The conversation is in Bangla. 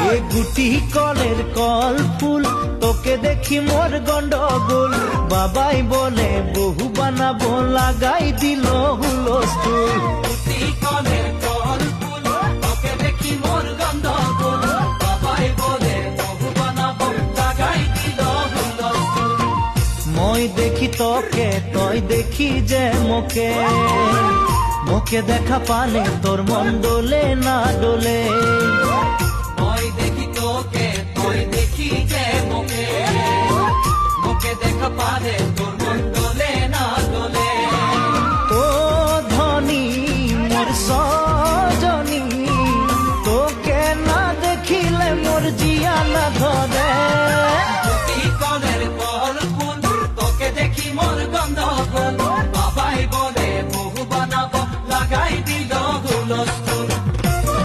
এ গুটি কলের কল ফুল তোকে দেখি মোর গন্ডগোল বাবাই বলে বহু বানাবো লাগাই দিল হুলস্থুল গুটি কলের কল ফুল তোকে দেখি মোর গন্ডগোল বাবাই বলে বহু বানাবো লাগাই দিল হুলস্থুল মই দেখি তোকে তই দেখি যে মোকে মোকে দেখা পালে তোর মন ডোলে না ডোলে